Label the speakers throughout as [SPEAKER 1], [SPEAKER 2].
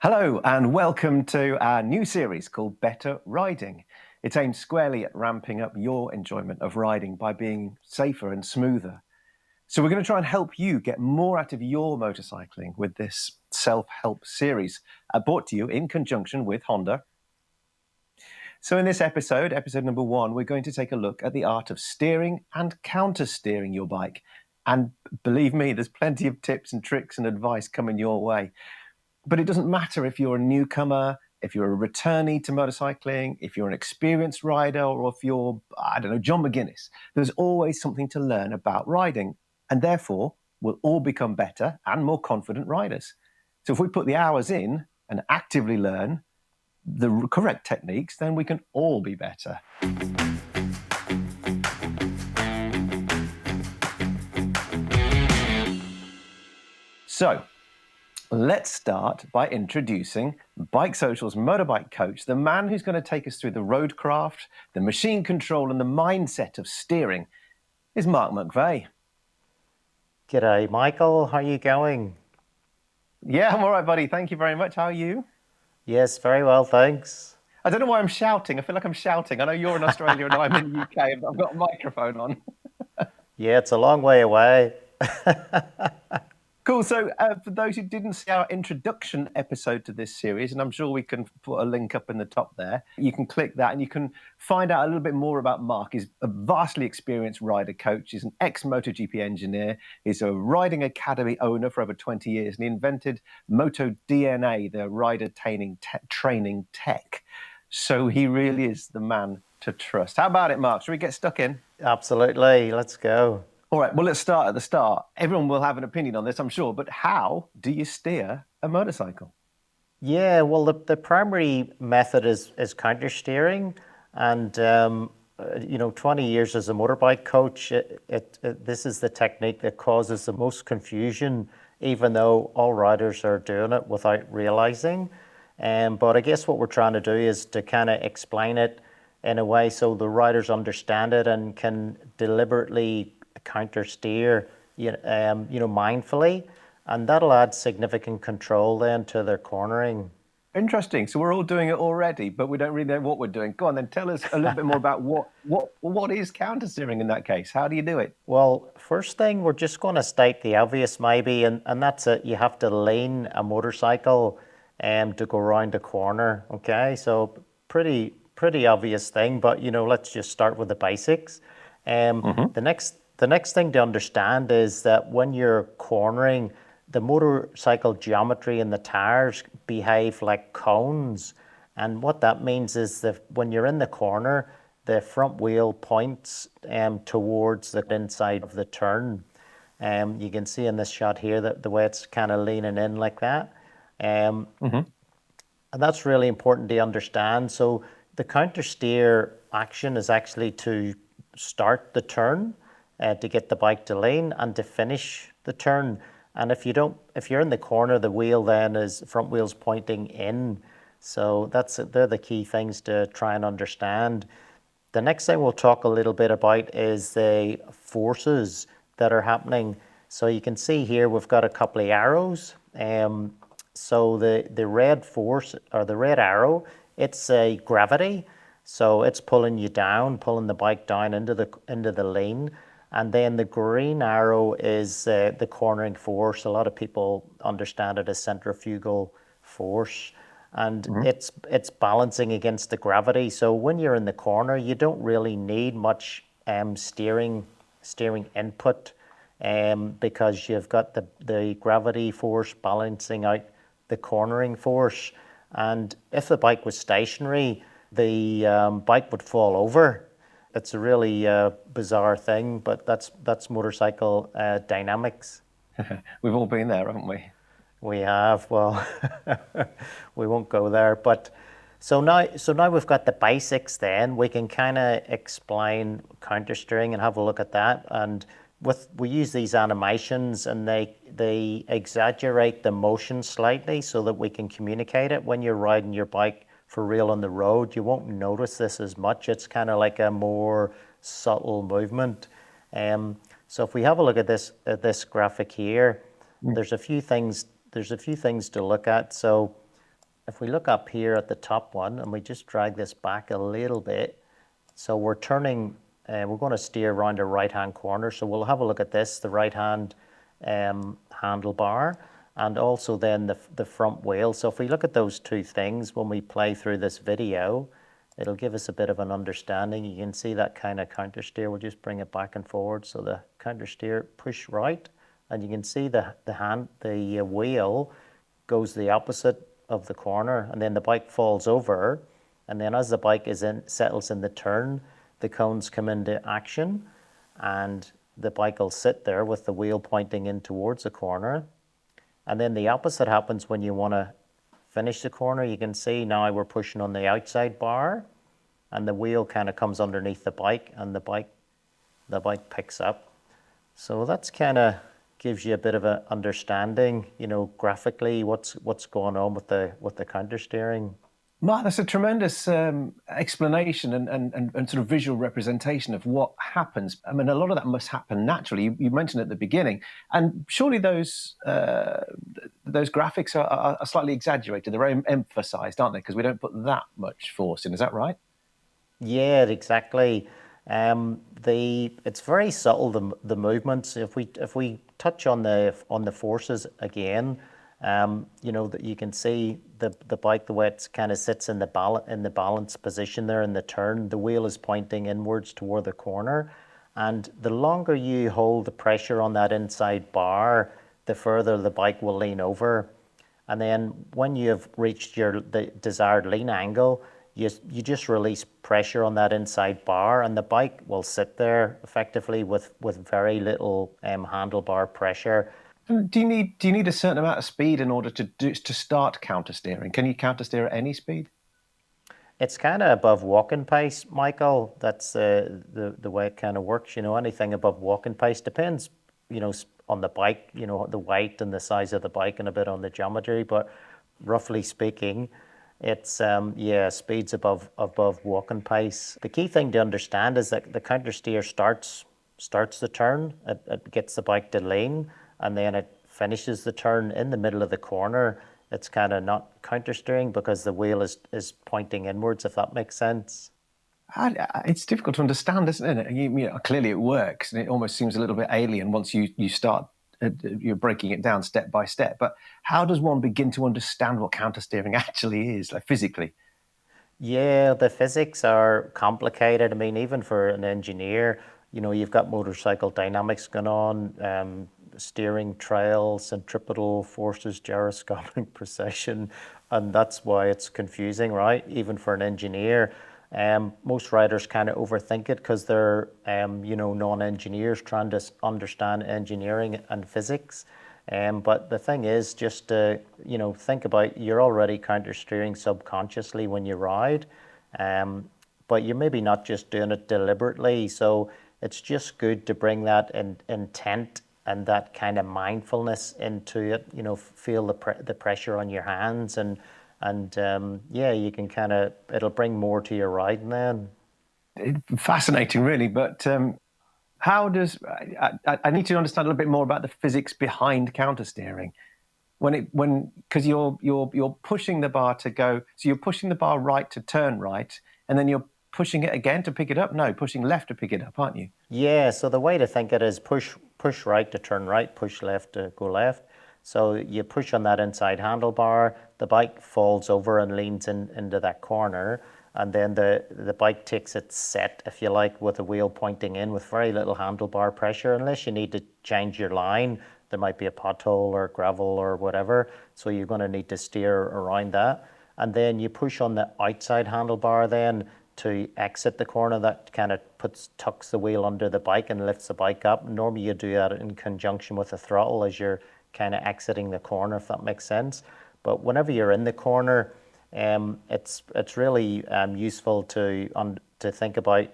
[SPEAKER 1] Hello and welcome to our new series called Better Riding. It's aimed squarely at ramping up your enjoyment of riding by being safer and smoother. So we're going to try and help you get more out of your motorcycling with this self-help series brought to you in conjunction with Honda. So in this episode number 1, we're going to take a look at the art of steering and counter-steering your bike. And believe me, there's plenty of tips and tricks and advice coming your way. But it doesn't matter if you're a newcomer, if you're a returnee to motorcycling, if you're an experienced rider, or if you're, John McGuinness. There's always something to learn about riding, and therefore we'll all become better and more confident riders. So if we put the hours in and actively learn the correct techniques, then we can all be better. So, let's start by introducing Bike Social's Motorbike Coach, the man who's going to take us through the roadcraft, the machine control, and the mindset of steering is Mark McVeigh.
[SPEAKER 2] G'day, Michael. How are you going?
[SPEAKER 1] Yeah, I'm all right, buddy. Thank you very much. How are you?
[SPEAKER 2] Yes, very well, thanks.
[SPEAKER 1] I don't know why I'm shouting. I feel like I'm shouting. I know you're in Australia and I'm in the UK, and I've got a microphone on.
[SPEAKER 2] Yeah, it's a long way away.
[SPEAKER 1] Cool. So for those who didn't see our introduction episode to this series, and I'm sure we can put a link up in the top there, you can click that and you can find out a little bit more about Mark. He's a vastly experienced rider coach. He's an ex-MotoGP engineer. He's a riding academy owner for over 20 years, and he invented motoDNA, the rider training tech. So he really is the man to trust. How about it, Mark? Should we get stuck in?
[SPEAKER 2] Absolutely. Let's go.
[SPEAKER 1] All right, well, let's start at the start. Everyone will have an opinion on this, I'm sure, but how do you steer a motorcycle?
[SPEAKER 2] Yeah, well, the primary method is counter steering. And, 20 years as a motorbike coach, this is the technique that causes the most confusion, even though all riders are doing it without realizing. But I guess what we're trying to do is to kind of explain it in a way so the riders understand it and can deliberately counter steer, mindfully, and that'll add significant control then to their cornering.
[SPEAKER 1] Interesting. So we're all doing it already, but we don't really know what we're doing. Go on, then tell us a little bit more about what is counter steering in that case. How do you do it?
[SPEAKER 2] Well, first thing, we're just going to state the obvious maybe, and that's it. You have to lean a motorcycle to go around the corner. Okay, so pretty obvious thing, but let's just start with the basics. The next thing to understand is that when you're cornering, the motorcycle geometry and the tires behave like cones. And what that means is that when you're in the corner, the front wheel points towards the inside of the turn. You can see in this shot here that the way it's kind of leaning in like that. And that's really important to understand. So the counter steer action is actually to start the turn, to get the bike to lean, and to finish the turn. And if you're in the corner, the wheel then is front wheel's pointing in. So they're the key things to try and understand. The next thing we'll talk a little bit about is the forces that are happening. So you can see here we've got a couple of arrows. So the red force, or the red arrow, it's a gravity. So it's pulling you down, pulling the bike down into the lean. And then the green arrow is the cornering force. A lot of people understand it as centrifugal force. And it's balancing against the gravity. So when you're in the corner, you don't really need much steering input because you've got the gravity force balancing out the cornering force. And if the bike was stationary, the bike would fall over. It's a really bizarre thing, but that's motorcycle dynamics.
[SPEAKER 1] We've all been there, haven't we?
[SPEAKER 2] We have. Well, we won't go there. But so now we've got the basics. Then we can kind of explain counter steering and have a look at that. And we use these animations, and they exaggerate the motion slightly so that we can communicate it. When you're riding your bike for real on the road, you won't notice this as much. It's kind of like a more subtle movement. So if we have a look at this graphic here, there's a few things to look at. So if we look up here at the top one and we just drag this back a little bit, so we're turning, we're going to steer around a right-hand corner. So we'll have a look at this, the right-hand handlebar, and also then the front wheel. So if we look at those two things, when we play through this video, it'll give us a bit of an understanding. You can see that kind of counter steer. We'll just bring it back and forward. So the counter steer, push right, and you can see the wheel goes the opposite of the corner, and then the bike falls over, and then as the bike settles in the turn, the cones come into action, and the bike will sit there with the wheel pointing in towards the corner. And then the opposite happens when you want to finish the corner. You can see now we're pushing on the outside bar, and the wheel kind of comes underneath the bike, and the bike picks up. So that's kind of gives you a bit of an understanding, graphically what's going on with the counter steering.
[SPEAKER 1] Mark, that's a tremendous explanation and sort of visual representation of what happens. I mean, a lot of that must happen naturally. You mentioned at the beginning, and surely those graphics are slightly exaggerated. They're emphasized, aren't they? Because we don't put that much force in. Is that right?
[SPEAKER 2] Yeah, exactly. It's very subtle, the movements. If we touch on the forces again, that you can see the bike, the way it kind of sits in the balance position there in the turn. The wheel is pointing inwards toward the corner, and the longer you hold the pressure on that inside bar, the further the bike will lean over. And then when you've reached the desired lean angle, you just release pressure on that inside bar, and the bike will sit there effectively with very little handlebar pressure.
[SPEAKER 1] Do you need a certain amount of speed in order to start counter steering? Can you counter steer at any speed?
[SPEAKER 2] It's kind of above walking pace, Michael. That's the way it kind of works. Anything above walking pace depends, on the bike, the weight and the size of the bike, and a bit on the geometry. But roughly speaking, it's speeds above walking pace. The key thing to understand is that the counter steer starts the turn. It gets the bike to lean, and then it finishes the turn in the middle of the corner. It's kind of not counter steering because the wheel is pointing inwards, if that makes sense.
[SPEAKER 1] It's difficult to understand, isn't it? Clearly it works, and it almost seems a little bit alien once you start. You're breaking it down step by step. But how does one begin to understand what counter steering actually is, like physically?
[SPEAKER 2] Yeah, the physics are complicated. I mean, even for an engineer, you've got motorcycle dynamics going on, steering, trail, centripetal forces, gyroscopic precession, and that's why it's confusing, right? Even for an engineer. Most riders kind of overthink it because they're, non-engineers trying to understand engineering and physics. But the thing is just to, think about you're already counter steering subconsciously when you ride, but you're maybe not just doing it deliberately. So it's just good to bring that intent and that kind of mindfulness into it. Feel the pressure on your hands, and you can kind of, it'll bring more to your riding then.
[SPEAKER 1] Fascinating, really. But how does I need to understand a little bit more about the physics behind counter steering? Because you're pushing the bar to go, so you're pushing the bar right to turn right, and then you're pushing it again to pick it up. No, pushing left to pick it up, aren't you?
[SPEAKER 2] Yeah. So the way to think it is push right to turn right, push left to go left. So you push on that inside handlebar, the bike falls over and leans into that corner, and then the bike takes its set, if you like, with the wheel pointing in with very little handlebar pressure, unless you need to change your line. There might be a pothole or gravel or whatever, so you're going to need to steer around that. And then you push on the outside handlebar then to exit the corner. That kind of tucks the wheel under the bike and lifts the bike up. Normally you do that in conjunction with the throttle as you're kind of exiting the corner, if that makes sense. But whenever you're in the corner, it's really useful to think about,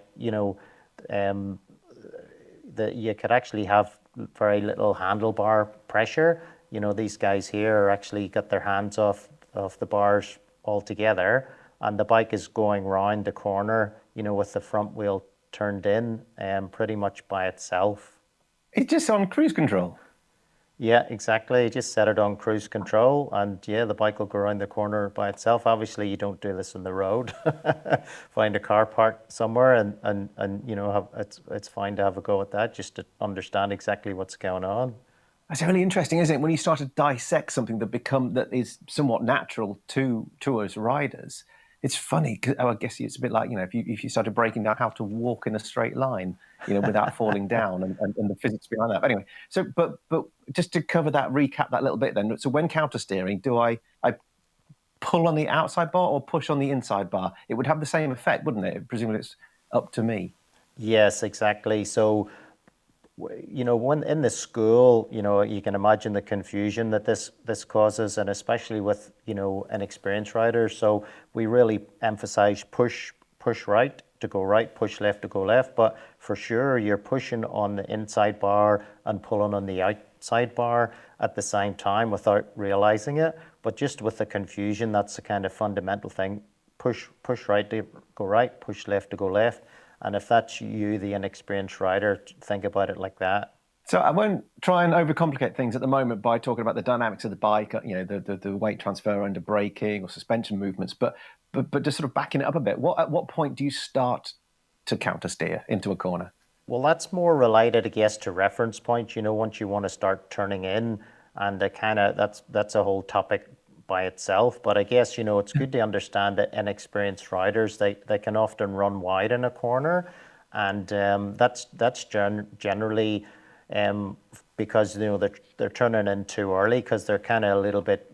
[SPEAKER 2] that you could actually have very little handlebar pressure. These guys here are actually got their hands off the bars altogether, and the bike is going round the corner, with the front wheel turned in, pretty much by itself.
[SPEAKER 1] It's just on cruise control.
[SPEAKER 2] Yeah, exactly. Just set it on cruise control, and yeah, the bike will go around the corner by itself. Obviously, you don't do this on the road. Find a car park somewhere, and it's fine to have a go at that, just to understand exactly what's going on.
[SPEAKER 1] It's really interesting, isn't it? When you start to dissect something that is somewhat natural to us riders, it's funny. 'Cause, I guess it's a bit like, if you started breaking down how to walk in a straight line, without falling down, and the physics behind that. But anyway, so but just to recap that little bit then. So when counter steering, do I pull on the outside bar or push on the inside bar? It would have the same effect, wouldn't it? Presumably it's up to me.
[SPEAKER 2] Yes, exactly. So when in the school, you can imagine the confusion that this causes, and especially with inexperienced riders. So we really emphasize push right to go right, push left to go left. But for sure, you're pushing on the inside bar and pulling on the outside bar at the same time without realizing it. But just with the confusion, that's the kind of fundamental thing. Push right to go right, push left to go left. And if that's you, the inexperienced rider, think about it like that.
[SPEAKER 1] So I won't try and overcomplicate things at the moment by talking about the dynamics of the bike, the weight transfer under braking or suspension movements, but just sort of backing it up a bit. At what point do you start to counter steer into a corner?
[SPEAKER 2] Well, that's more related, I guess, to reference point. Once you want to start turning in, and that's a whole topic by itself. But I guess it's good to understand that inexperienced riders they can often run wide in a corner, and that's generally because they're turning in too early because they're kind of a little bit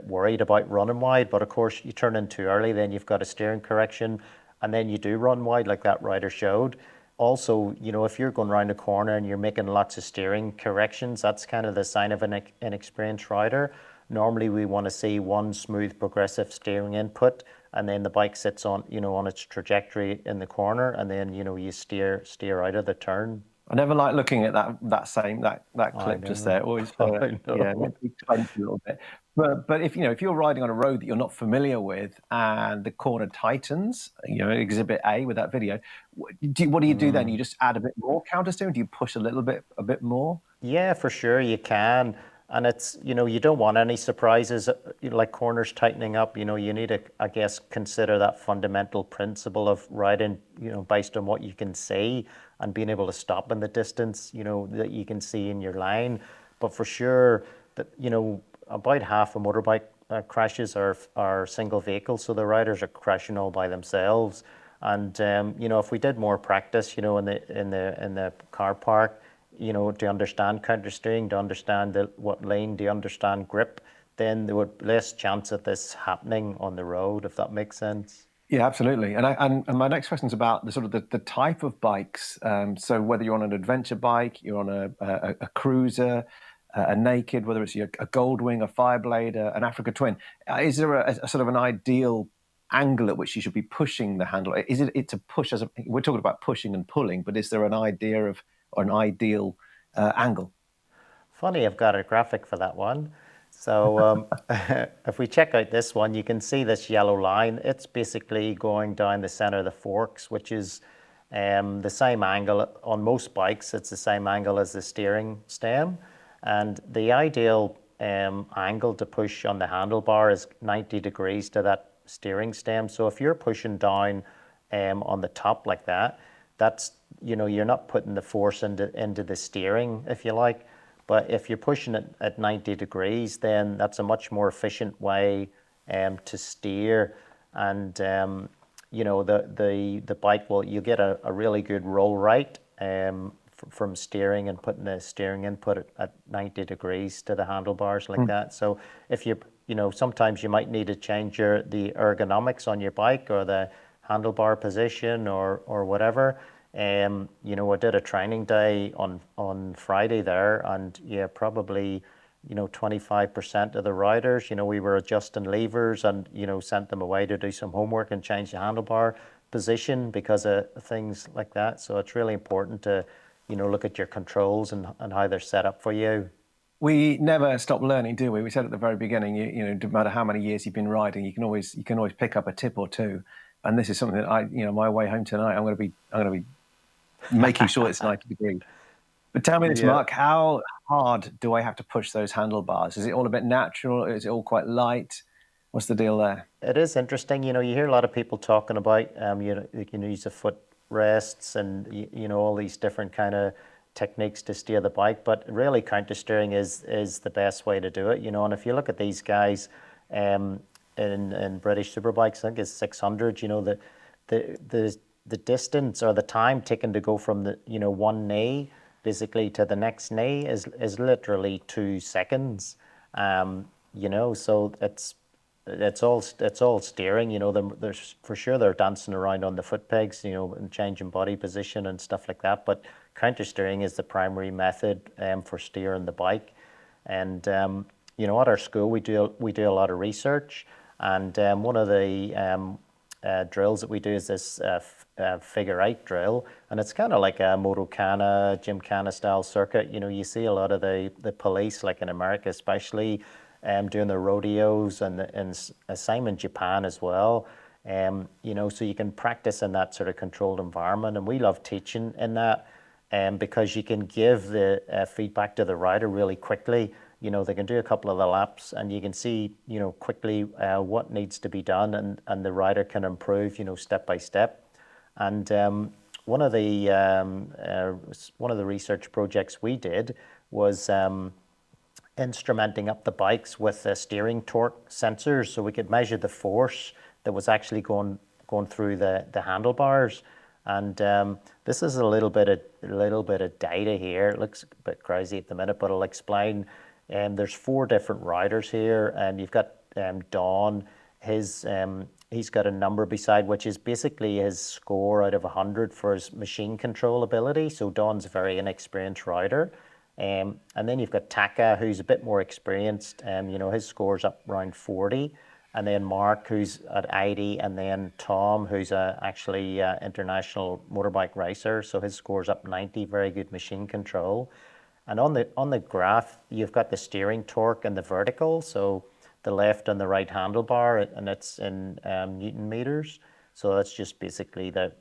[SPEAKER 2] worried about running wide. But of course, you turn in too early, then you've got a steering correction, and then you do run wide like that rider showed. Also, if you're going around a corner and you're making lots of steering corrections, that's kind of the sign of an inexperienced rider. Normally, we want to see one smooth progressive steering input, and then the bike sits on its trajectory in the corner, and then you steer out of the turn.
[SPEAKER 1] I never like looking at that clip just there. Always, yeah, makes me clench a little bit. But if you're riding on a road that you're not familiar with and the corner tightens, Exhibit A with that video, what do you do then? You just add a bit more counter steering? Do you push a bit more?
[SPEAKER 2] Yeah, for sure you can. And it's, you don't want any surprises like corners tightening up. You need to, I guess, consider that fundamental principle of riding, based on what you can see and being able to stop in the distance, that you can see in your line. But for sure, that, about half of motorbike crashes are single vehicles, so the riders are crashing all by themselves. And if we did more practice, in the car park, to understand counter steering, to understand what lane, to understand grip, then there would be less chance of this happening on the road, if that makes sense.
[SPEAKER 1] Yeah, absolutely. And my next question is about the type of bikes. So whether you're on an adventure bike, you're on a cruiser, a naked, whether it's a Goldwing, a Fireblade, an Africa Twin, is there a sort of an ideal angle at which you should be pushing the handle? Is it to push we're talking about pushing and pulling, but is there an idea of or an ideal angle?
[SPEAKER 2] Funny, I've got a graphic for that one. So if we check out this one, you can see this yellow line. It's basically going down the center of the forks, which is the same angle on most bikes. It's the same angle as the steering stem. And the ideal angle to push on the handlebar is 90 degrees to that steering stem. So if you're pushing down on the top like that, that's, you're not putting the force into the steering, if you like. But if you're pushing it at 90 degrees, then that's a much more efficient way to steer. And, the bike you get a really good roll right from steering and putting the steering input at 90 degrees to the handlebars like that. So if sometimes you might need to change the ergonomics on your bike or the handlebar position or whatever. I did a training day on Friday there, and probably 25% of the riders, we were adjusting levers and sent them away to do some homework and change the handlebar position because of things like that. So it's really important to look at your controls and how they're set up for you.
[SPEAKER 1] We never stop learning, do we? We said at the very beginning, no matter how many years you've been riding, you can always pick up a tip or two. And this is something that my way home tonight, I'm going to be making sure it's 90 degrees. But tell me this,
[SPEAKER 2] Yeah.
[SPEAKER 1] Mark, how hard do I have to push those handlebars? Is it all a bit natural? Is it all quite light? What's the deal there?
[SPEAKER 2] It is interesting. You hear a lot of people talking about, you can use the foot rests and, all these different kind of techniques to steer the bike, but really counter steering is the best way to do it, and if you look at these guys, in British Superbikes, I think it's 600, the, the, the distance or the time taken to go from the, one knee basically to the next knee is literally 2 seconds. So it's all steering. There's for sure they're dancing around on the foot pegs, and changing body position and stuff like that. But counter steering is the primary method for steering the bike. And at our school we do a lot of research, and one of the drills that we do is this figure eight drill, and it's kind of like a MotoCana, Gymkhana style circuit. You see a lot of the police, like in America especially, doing the rodeos, and same in Japan as well. So you can practice in that sort of controlled environment, and we love teaching in that, because you can give the feedback to the rider really quickly. They can do a couple of the laps, and you can see, quickly what needs to be done, and the rider can improve, step by step. And one of the research projects we did was instrumenting up the bikes with steering torque sensors, so we could measure the force that was actually going through the handlebars. And this is a little bit of data here. It looks a bit crazy at the minute, but I'll explain. There's 4 different riders here, and you've got Don. He's got a number beside, which is basically his score out of 100 for his machine control ability. So Don's a very inexperienced rider. And then you've got Taka, who's a bit more experienced. His score's up around 40. And then Mark, who's at 80. And then Tom, who's actually international motorbike racer. So his score's up 90, very good machine control. And on the graph, you've got the steering torque and the vertical. So the left and the right handlebar, and it's in Newton meters. So that's just basically the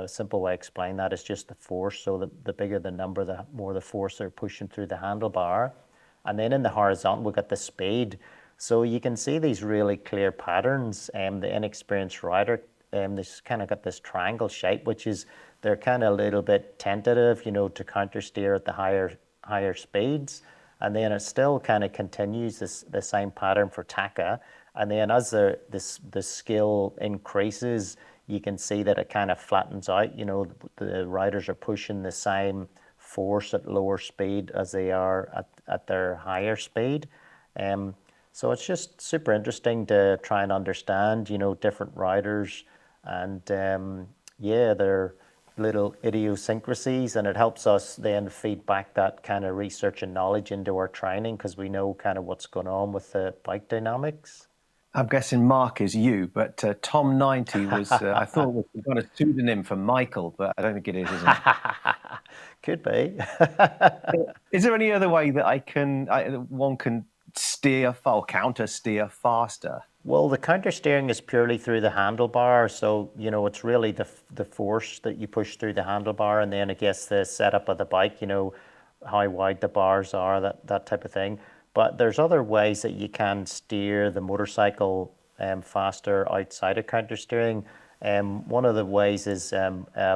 [SPEAKER 2] simple way to explain that is just the force. So the bigger the number, the more the force they're pushing through the handlebar. And then in the horizontal, we've got the speed. So you can see these really clear patterns. The inexperienced rider, this kind of got this triangle shape, which is they're kind of a little bit tentative, to counter steer at the higher speeds. And then it still kind of continues the same pattern for Taka. And then as the skill increases, you can see that it kind of flattens out. The riders are pushing the same force at lower speed as they are at their higher speed. So it's just super interesting to try and understand, different riders, and they're little idiosyncrasies, and it helps us then feed back that kind of research and knowledge into our training, because we know kind of what's going on with the bike dynamics.
[SPEAKER 1] I'm guessing Mark is you, but Tom 90 was, I thought was kind of pseudonym for Michael, but I don't think it is it?
[SPEAKER 2] Could be.
[SPEAKER 1] Is there any other way that one can steer or counter steer faster?
[SPEAKER 2] Well, the counter steering is purely through the handlebar. So, it's really the force that you push through the handlebar, and then I guess the setup of the bike, how wide the bars are, that type of thing. But there's other ways that you can steer the motorcycle faster outside of counter steering. One of the ways is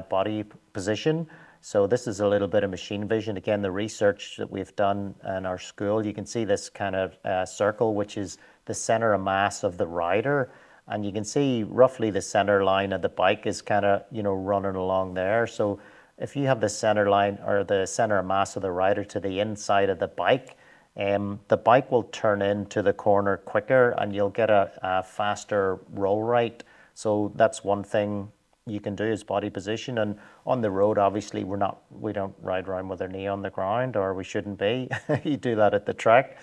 [SPEAKER 2] body position. So this is a little bit of machine vision. Again, the research that we've done in our school, you can see this kind of circle, which is the center of mass of the rider. And you can see roughly the center line of the bike is kind of, running along there. So if you have the center line or the center of mass of the rider to the inside of the bike will turn into the corner quicker, and you'll get a faster roll rate. So that's one thing you can do is body position. And on the road, obviously, we don't ride around with our knee on the ground, or we shouldn't be. You do that at the track.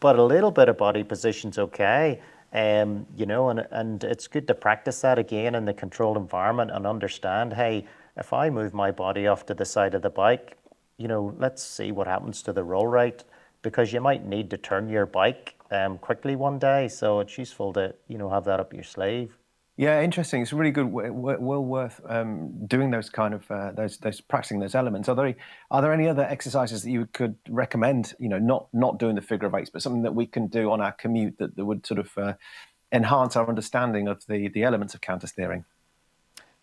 [SPEAKER 2] But a little bit of body position's okay. And it's good to practice that again in the controlled environment and understand, hey, if I move my body off to the side of the bike, let's see what happens to the roll rate, because you might need to turn your bike quickly one day. So it's useful to, have that up your sleeve.
[SPEAKER 1] Yeah, interesting. It's really good. Well worth doing those kind of those practicing those elements. Are there any other exercises that you could recommend? Not doing the figure of eights, but something that we can do on our commute that would sort of enhance our understanding of the elements of counter steering.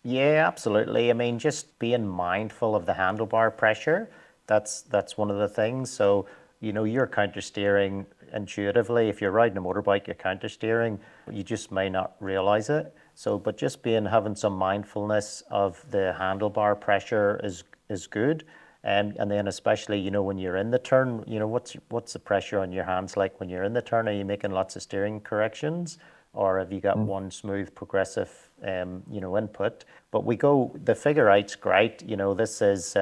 [SPEAKER 2] Yeah, absolutely. I mean, just being mindful of the handlebar pressure, that's one of the things. So, you're counter steering intuitively. If you're riding a motorbike, you're counter steering. You just may not realize it. So, but just having some mindfulness of the handlebar pressure is good. And then especially, when you're in the turn, what's the pressure on your hands like when you're in the turn? Are you making lots of steering corrections? Or have you got one smooth progressive input? But the figure eight's great. This is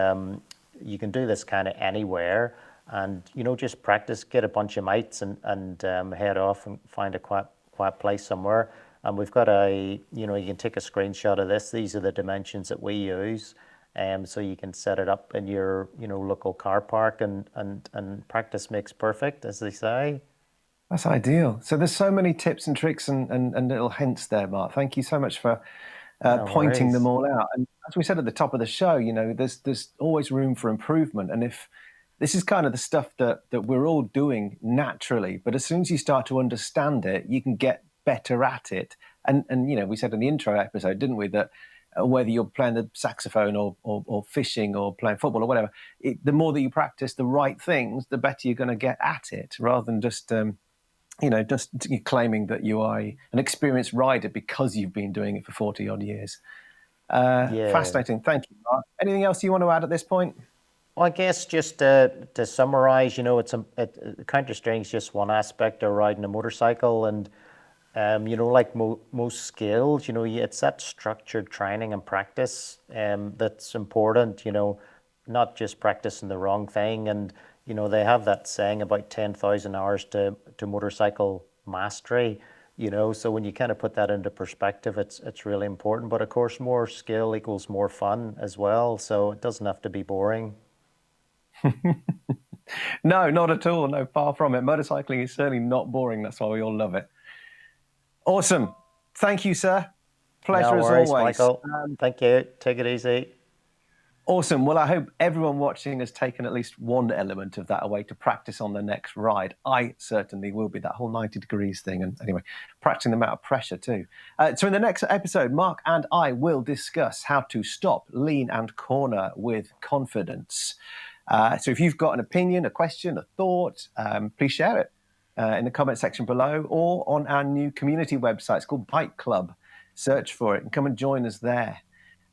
[SPEAKER 2] you can do this kind of anywhere, and just practice, get a bunch of mates, and head off and find a quiet place somewhere. And we've got you can take a screenshot of this. These are the dimensions that we use. So you can set it up in your local car park, and practice makes perfect, as they say.
[SPEAKER 1] That's ideal. So there's so many tips and tricks and little hints there, Mark. Thank you so much for
[SPEAKER 2] No
[SPEAKER 1] pointing them
[SPEAKER 2] worries.
[SPEAKER 1] all out. And as we said at the top of the show, there's always room for improvement. And if this is kind of the stuff that we're all doing naturally, but as soon as you start to understand it, you can get better at it. And we said in the intro episode, didn't we, that whether you're playing the saxophone or fishing or playing football or whatever, the more that you practice the right things, the better you're going to get at it, rather than just claiming that you are an experienced rider because you've been doing it for 40 odd years.
[SPEAKER 2] Yeah.
[SPEAKER 1] Fascinating. Thank you, Mark. Anything else you want to add at this point?
[SPEAKER 2] Well, I guess just to summarize, counter steering is just one aspect of riding a motorcycle, and like most skills, it's that structured training and practice that's important. Not just practicing the wrong thing. And they have that saying about 10,000 hours to motorcycle mastery. So when you kind of put that into perspective, it's really important. But of course, more skill equals more fun as well. So it doesn't have to be boring.
[SPEAKER 1] No, not at all. No, far from it. Motorcycling is certainly not boring. That's why we all love it. Awesome. Thank you, sir. Pleasure
[SPEAKER 2] No
[SPEAKER 1] as
[SPEAKER 2] worries,
[SPEAKER 1] always.
[SPEAKER 2] Michael. Thank you. Take it easy.
[SPEAKER 1] Awesome. Well, I hope everyone watching has taken at least one element of that away to practice on the next ride. I certainly will be, that whole 90 degrees thing. And anyway, practicing them out of pressure too. So in the next episode, Mark and I will discuss how to stop, lean and corner with confidence. So if you've got an opinion, a question, a thought, please share it in the comment section below or on our new community website. It's called Bike Club. Search for it and come and join us there.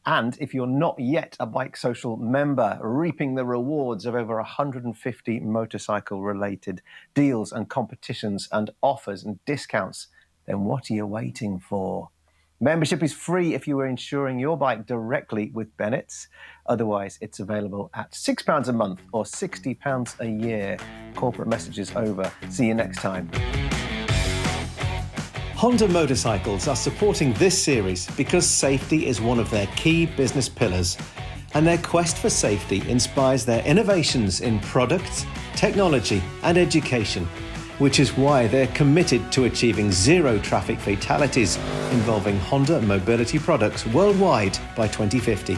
[SPEAKER 1] And if you're not yet a Bike Social member, reaping the rewards of over 150 motorcycle-related deals and competitions and offers and discounts, then what are you waiting for? Membership is free if you are insuring your bike directly with Bennett's. Otherwise, it's available at £6 a month or £60 a year. Corporate messages over. See you next time. Honda Motorcycles are supporting this series because safety is one of their key business pillars, and their quest for safety inspires their innovations in products, technology, and education, which is why they're committed to achieving zero traffic fatalities involving Honda mobility products worldwide by 2050.